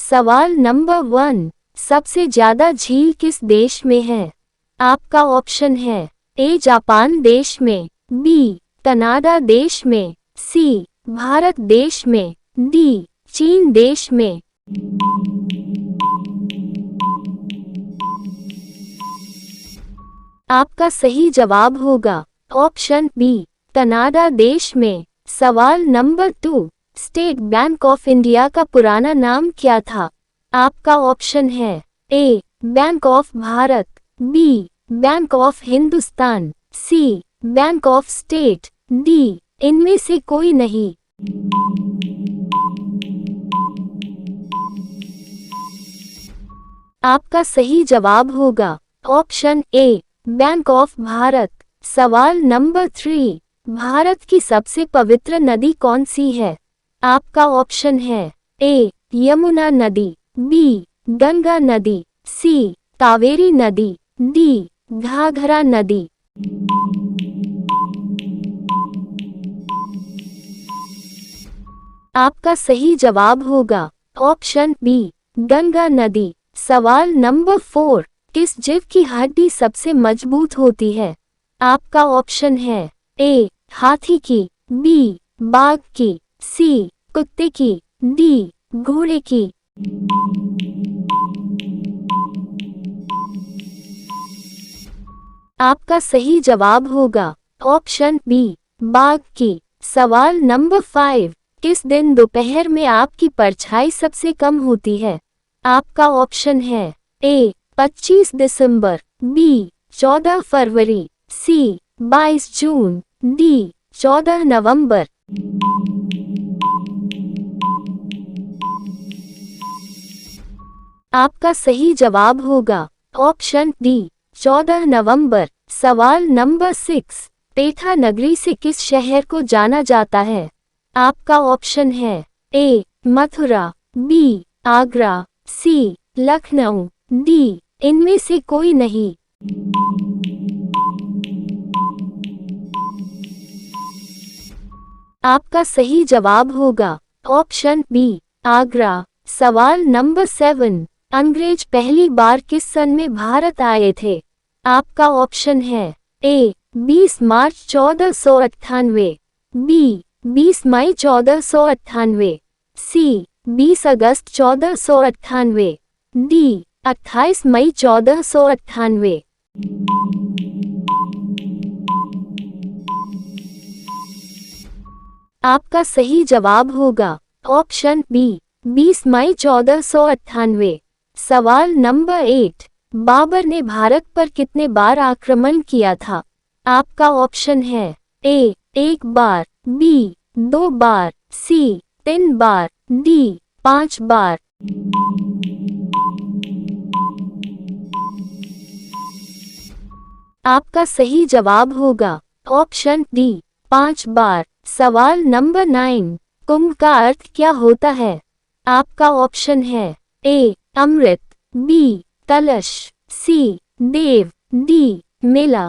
सवाल नंबर 1, सबसे ज्यादा झील किस देश में है? आपका ऑप्शन है ए जापान देश में, बी कनाडा देश में, सी भारत देश में, डी चीन देश में। आपका सही जवाब होगा ऑप्शन बी कनाडा देश में। सवाल नंबर 2, स्टेट बैंक ऑफ इंडिया का पुराना नाम क्या था? आपका ऑप्शन है A bank of Bharat, B bank of Hindustan, C bank of state, D इनमें से कोई नहीं। आपका सही जवाब होगा option A bank of Bharat. सवाल नंबर 3, भारत की सबसे पवित्र नदी कौन सी है? आपका ऑप्शन है ए यमुना नदी, बी गंगा नदी, सी कावेरी नदी, डी घाघरा नदी। आपका सही जवाब होगा ऑप्शन बी गंगा नदी। सवाल नंबर 4, किस जीव की हड्डी सबसे मजबूत होती है? आपका ऑप्शन है ए हाथी की, बी बाघ की, सी कुत्ते की, डी घोड़े की। आपका सही जवाब होगा ऑप्शन बी बाघ की। सवाल नंबर 5, किस दिन दोपहर में आपकी परछाई सबसे कम होती है? आपका ऑप्शन है ए 25 दिसंबर, बी 14 फरवरी, सी 22 जून, डी 14 नवंबर। आपका सही जवाब होगा ऑप्शन डी 14 नवंबर। सवाल नंबर 6, पेठा नगरी से किस शहर को जाना जाता है? आपका ऑप्शन है ए मथुरा, बी आगरा, सी लखनऊ, डी इनमें से कोई नहीं। आपका सही जवाब होगा ऑप्शन बी आगरा। सवाल नंबर 7, अंग्रेज पहली बार किस सन में भारत आए थे? आपका ऑप्शन है ए 20 मार्च 1498, बी 20 मई 1498, सी 20 अगस्त 1498, डी 28 मई 1498। आपका सही जवाब होगा ऑप्शन बी 20 मई 1498। सवाल नंबर 8, बाबर ने भारत पर कितने बार आक्रमण किया था? आपका ऑप्शन है ए 1 बार, बी 2 बार, सी 3 बार, डी 5 बार। आपका सही जवाब होगा ऑप्शन डी 5 बार। सवाल नंबर 9, कुंभ का अर्थ क्या होता है? आपका ऑप्शन है ए अमृत, बी कलश, सी देव, डी मेला।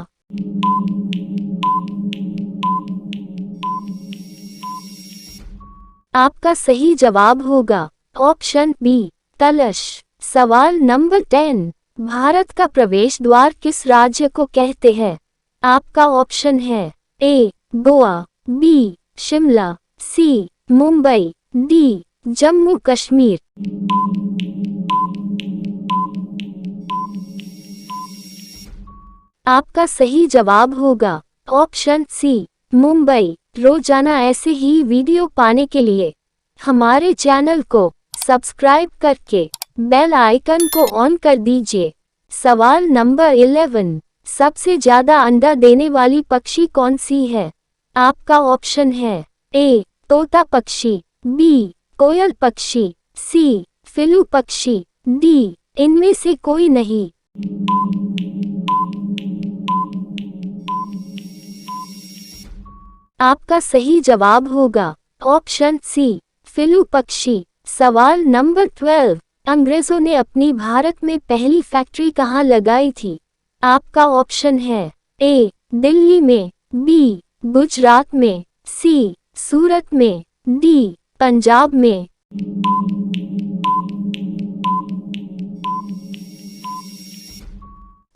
आपका सही जवाब होगा ऑप्शन बी कलश। सवाल नंबर 10, भारत का प्रवेश द्वार किस राज्य को कहते हैं? आपका ऑप्शन है ए गोवा, बी शिमला, सी मुंबई, डी जम्मू कश्मीर। आपका सही जवाब होगा ऑप्शन सी मुंबई। रोजाना ऐसे ही वीडियो पाने के लिए हमारे चैनल को सब्सक्राइब करके बेल आइकन को ऑन कर दीजिए। सवाल नंबर 11, सबसे ज्यादा अंडा देने वाली पक्षी कौन सी है? आपका ऑप्शन है ए तोता पक्षी, बी कोयल पक्षी, सी फिलू पक्षी, डी इनमें से कोई नहीं। आपका सही जवाब होगा ऑप्शन सी फिलू पक्षी। सवाल नंबर 12, अंग्रेजों ने अपनी भारत में पहली फैक्ट्री कहाँ लगाई थी? आपका ऑप्शन है ए दिल्ली में, बी गुजरात में, सी सूरत में, डी पंजाब में।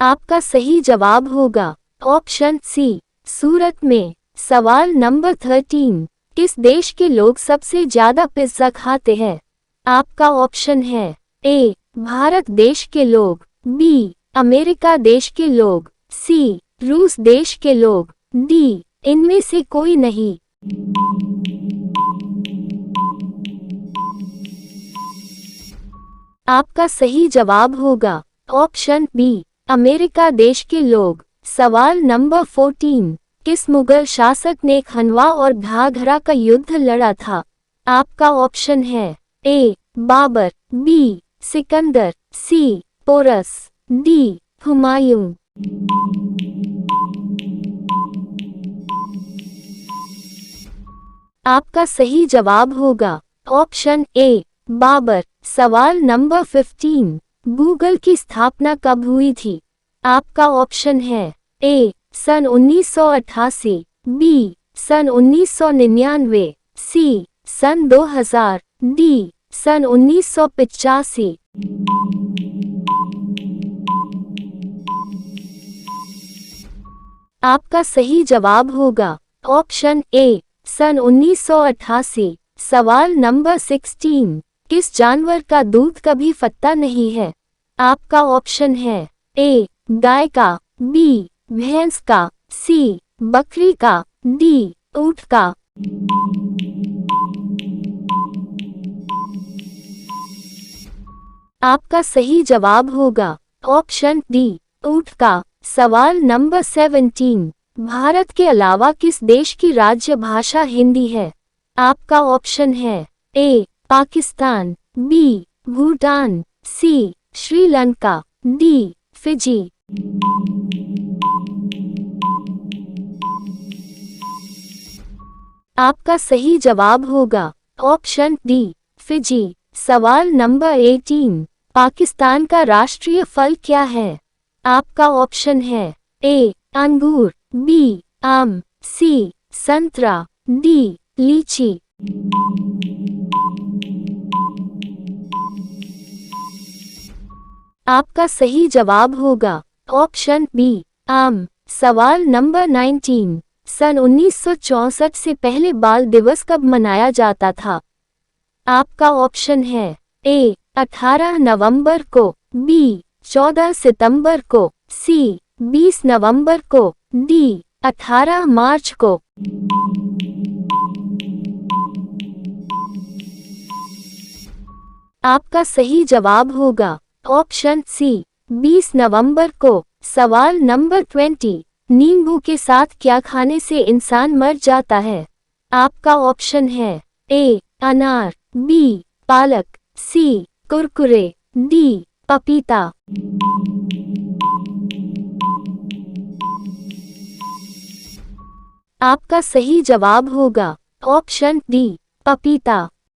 आपका सही जवाब होगा ऑप्शन सी, सूरत में। सवाल नंबर 13, किस देश के लोग सबसे ज्यादा पिज्जा खाते हैं? आपका ऑप्शन है ए, भारत देश के लोग, बी, अमेरिका देश के लोग, सी, रूस देश के लोग, डी, इनमें से कोई नहीं। आपका सही जवाब होगा ऑप्शन बी, अमेरिका देश के लोग। सवाल नंबर 14, किस मुगल शासक ने खनवा और घाघरा का युद्ध लड़ा था? आपका ऑप्शन है ए, बाबर, बी, सिकंदर, सी, पोरस, डी, हुमायूं। आपका सही जवाब होगा ऑप्शन ए, बाबर। सवाल नंबर 15, गूगल की स्थापना कब हुई थी? आपका ऑप्शन है ए, सन 1988, बी, सन 1999, सी, सन 2000, डी, सन 1985। आपका सही जवाब होगा ऑप्शन ए, सन 1988। सवाल नंबर 16, किस जानवर का दूध कभी फटता नहीं है? आपका ऑप्शन है ए, गाय का, बी, भैंस का, सी, बकरी का, डी, ऊंट का। आपका सही जवाब होगा ऑप्शन डी, ऊंट का। सवाल नंबर 17, भारत के अलावा किस देश की राज्य भाषा हिंदी है? आपका ऑप्शन है ए, पाकिस्तान, बी, भूटान, सी, श्रीलंका, डी, फिजी। आपका सही जवाब होगा ऑप्शन डी, फिजी। सवाल नंबर 18, पाकिस्तान का राष्ट्रीय फल क्या है? आपका ऑप्शन है ए, अंगूर, बी, आम, सी, संतरा, डी, लीची। आपका सही जवाब होगा ऑप्शन बी, आम। सवाल नंबर 19, सन 1964 से पहले बाल दिवस कब मनाया जाता था? आपका ऑप्शन है ए, 18 नवंबर को, बी, 14 सितंबर को, सी, 20 नवंबर को, डी, 18 मार्च को। आपका सही जवाब होगा ऑप्शन सी, 20 नवंबर को। सवाल नंबर 20, नींबू के साथ क्या खाने से इंसान मर जाता है? आपका ऑप्शन है ए, अनार, बी, पालक, सी, कुरकुरे, डी, पपीता। आपका सही जवाब होगा ऑप्शन डी, पपीता।